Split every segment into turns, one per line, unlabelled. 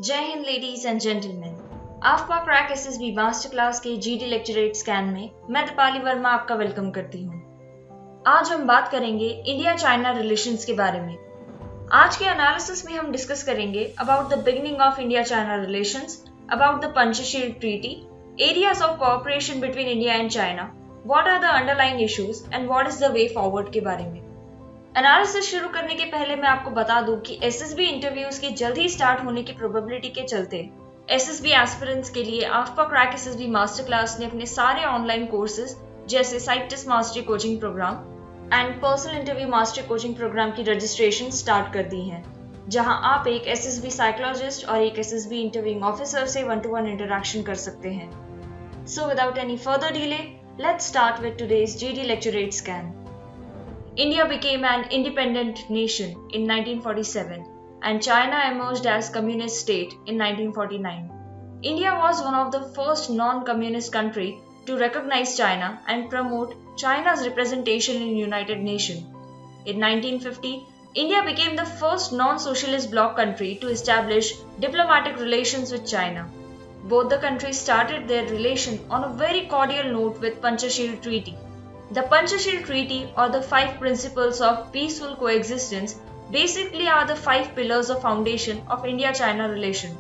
जय Hind ladies and gentleman. आफ्का crack SSB master class के जीडी लेक्चरेट स्कैन में मैं दीपाली वर्मा आपका वेलकम करती हूँ। आज हम बात करेंगे इंडिया चाइना रिलेशंस के बारे में। आज के एनालिसिस में हम डिस्कस करेंगे about the beginning of India China relations, about the Panchsheel treaty, areas of cooperation between India and China, what are the underlying issues and what is the way forward के बारे में। एनालिसिस शुरू करने के पहले मैं आपको बता दूं कि एसएसबी इंटरव्यूज के जल्द ही स्टार्ट होने की प्रोबेबिलिटी के चलते एसएसबी एस्पिरेंट्स के लिए आफ्का क्रैक एसएसबी मास्टर क्लास ने अपने सारे ऑनलाइन कोर्सेज जैसे psych test mastery coaching programme and personal interview mastery coaching programme की रजिस्ट्रेशन स्टार्ट कर दी है, जहां आप एक एसएसबी साइकोलॉजिस्ट और एक एसएसबी इंटरव्यूइंग ऑफिसर से 1-to-1 इंटरैक्शन कर सकते हैं। So without any further delay, let's start with today's GD lecturette scan. India became an independent nation in 1947 and China emerged as communist state in 1949. India was one of the first non-communist country to recognize China and promote China's representation in United Nations. In 1950, India became the first non-socialist bloc country to establish diplomatic relations with China. Both the countries started their relation on a very cordial note with Panchashil Treaty. The Panchashil Treaty, or the 5 principles of peaceful coexistence, basically are the 5 pillars of foundation of India-China relation.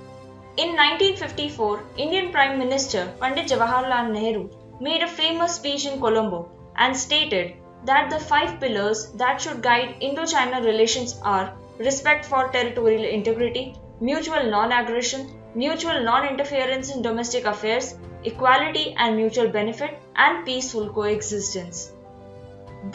In 1954, Indian Prime Minister Pandit Jawaharlal Nehru made a famous speech in Colombo and stated that the 5 pillars that should guide Indo-China relations are respect for territorial integrity, mutual non-aggression, mutual non-interference in domestic affairs, equality and mutual benefit, and peaceful coexistence.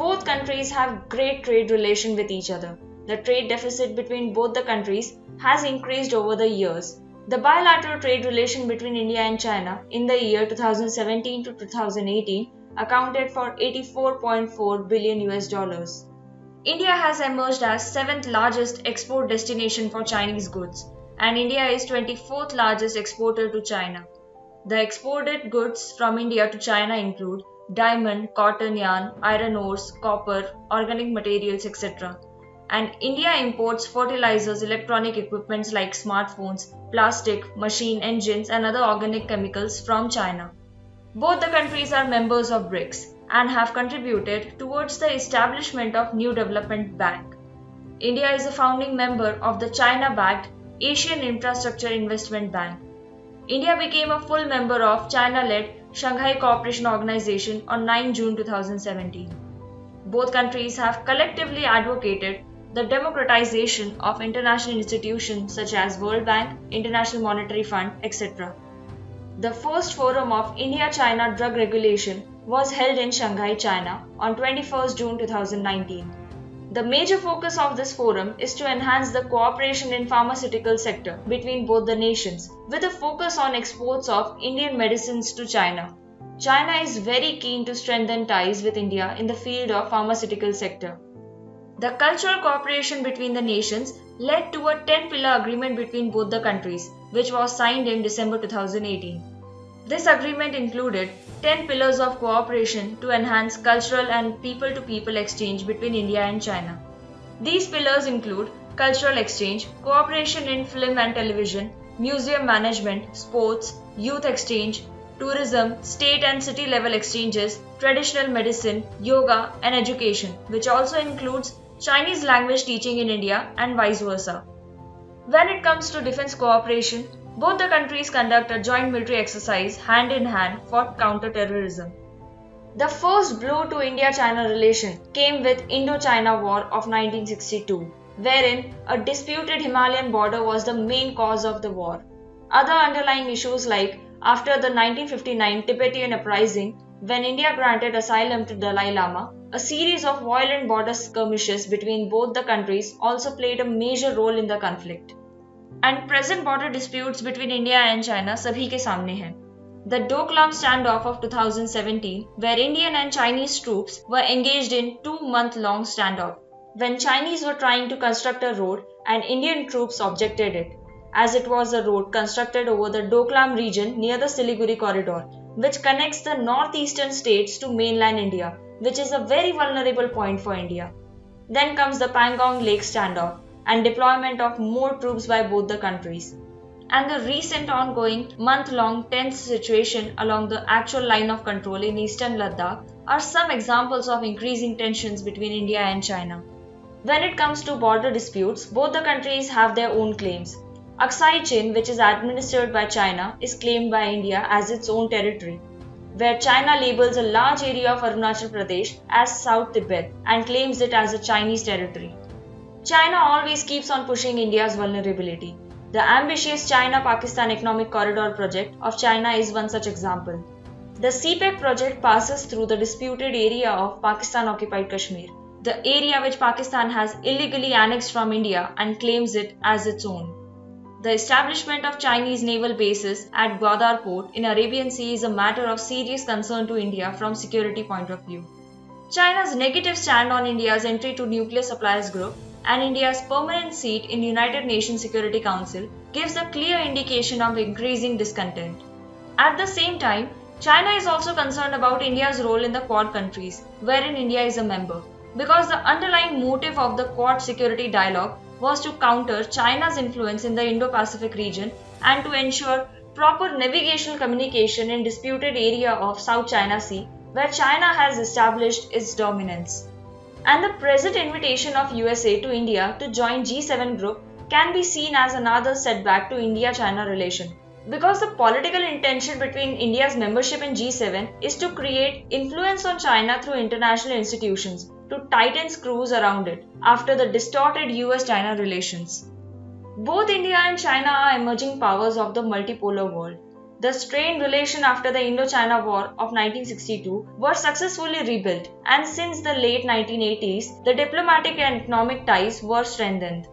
Both countries have great trade relation with each other. The trade deficit between both the countries has increased over the years. The bilateral trade relation between India and China in the year 2017 to 2018 accounted for $84.4 billion US. India has emerged as 7th largest export destination for Chinese goods, and India is 24th largest exporter to China. The exported goods from India to China include diamond, cotton yarn, iron ores, copper, organic materials, etc. And India imports fertilizers, electronic equipments like smartphones, plastic, machine engines and other organic chemicals from China. Both the countries are members of BRICS and have contributed towards the establishment of New Development Bank. India is a founding member of the China-backed Asian Infrastructure Investment Bank. India became a full member of China-led Shanghai Cooperation Organization on 9 June 2017. Both countries have collectively advocated the democratization of international institutions such as World Bank, International Monetary Fund, etc. The first forum of India-China drug regulation was held in Shanghai, China on 21 June 2019. The major focus of this forum is to enhance the cooperation in pharmaceutical sector between both the nations, with a focus on exports of Indian medicines to China. China is very keen to strengthen ties with India in the field of pharmaceutical sector. The cultural cooperation between the nations led to a 10-pillar agreement between both the countries, which was signed in December 2018. This agreement included 10 pillars of cooperation to enhance cultural and people-to-people exchange between India and China. These pillars include cultural exchange, cooperation in film and television, museum management, sports, youth exchange, tourism, state and city level exchanges, traditional medicine, yoga and education, which also includes Chinese language teaching in India and vice versa. When it comes to defense cooperation, both the countries conduct a joint military exercise hand in hand for counter-terrorism. The first blow to India-China relation came with Indo-China War of 1962, wherein a disputed Himalayan border was the main cause of the war. Other underlying issues like after the 1959 Tibetan uprising, when India granted asylum to Dalai Lama, a series of violent border skirmishes between both the countries also played a major role in the conflict. And present border disputes between India and China sabhi ke samne hain. The Doklam standoff of 2017, where Indian and Chinese troops were engaged in 2-month-long standoff, when Chinese were trying to construct a road and Indian troops objected it, as it was a road constructed over the Doklam region near the Siliguri corridor, which connects the northeastern states to mainland India, which is a very vulnerable point for India. Then comes the Pangong Lake standoff and deployment of more troops by both the countries. and the recent ongoing month-long tense situation along the actual line of control in eastern Ladakh are some examples of increasing tensions between India and China. When it comes to border disputes, both the countries have their own claims. Aksai Chin, which is administered by China, is claimed by India as its own territory, where China labels a large area of Arunachal Pradesh as South Tibet and claims it as a Chinese territory. China always keeps on pushing India's vulnerability. The ambitious China-Pakistan Economic Corridor project of China is one such example. The CPEC project passes through the disputed area of Pakistan-occupied Kashmir, the area which Pakistan has illegally annexed from India and claims it as its own. The establishment of Chinese naval bases at Gwadar port in Arabian Sea is a matter of serious concern to India from security point of view. China's negative stand on India's entry to Nuclear Suppliers Group and India's permanent seat in United Nations Security Council gives a clear indication of increasing discontent. At the same time, China is also concerned about India's role in the Quad countries, wherein India is a member, because the underlying motive of the Quad security dialogue was to counter China's influence in the Indo-Pacific region and to ensure proper navigational communication in disputed area of South China Sea, where China has established its dominance. And the present invitation of USA to India to join G7 group can be seen as another setback to India-China relation, because the political intention between India's membership in G7 is to create influence on China through international institutions to tighten screws around it after the distorted US-China relations. Both India and China are emerging powers of the multipolar world. The strained relation after the Indo-China War of 1962 were successfully rebuilt, and since the late 1980s, the diplomatic and economic ties were strengthened.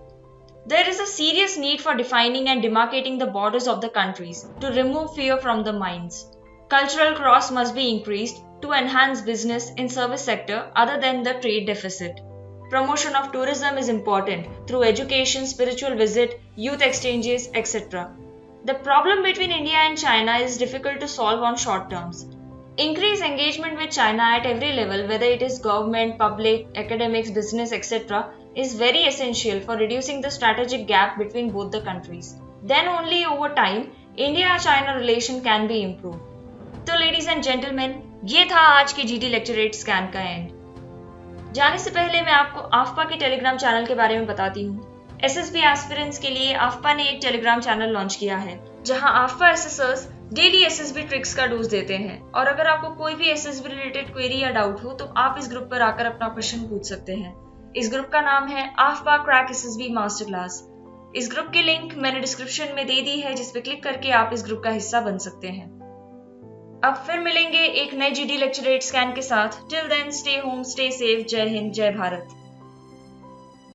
There is a serious need for defining and demarcating the borders of the countries to remove fear from the minds. Cultural cross must be increased to enhance business in service sector other than the trade deficit. Promotion of tourism is important through education, spiritual visit, youth exchanges, etc. The problem between India and China is difficult to solve on short terms. Increase engagement with China at every level, whether it is government, public, academics, business, etc., is very essential for reducing the strategic gap between both the countries. Then only over time, India-China relation can be improved. तो ladies and gentlemen, ये था आज के GD Lecturate Scan का and. जाने से पहले मैं आपको आफ्पा के टेलीग्राम चैनल के बारे में बताती हूँ। SSB एस्पिरेंट्स के लिए आफ्पा ने एक टेलीग्राम चैनल लॉन्च किया है, जहां आफ्पा एसेसर्स डेली SSB ट्रिक्स का डोज देते हैं, और अगर आपको कोई भी SSB रिलेटेड क्वेरी या डाउट हो तो आप इस ग्रुप पर आकर अपना क्वेश्चन पूछ सकते हैं। इस ग्रुप का नाम है आफ्पा क्रैक SSB मास्टर क्लास। इस ग्रुप की लिंक मैंने डिस्क्रिप्शन में दे दी है, जिस पे क्लिक करके आप इस ग्रुप का हिस्सा बन सकते हैं। अब फिर मिलेंगे एक नए GD लेक्चरेट स्कैन के साथ। Till then stay home, stay safe. जय हिंद, जय भारत।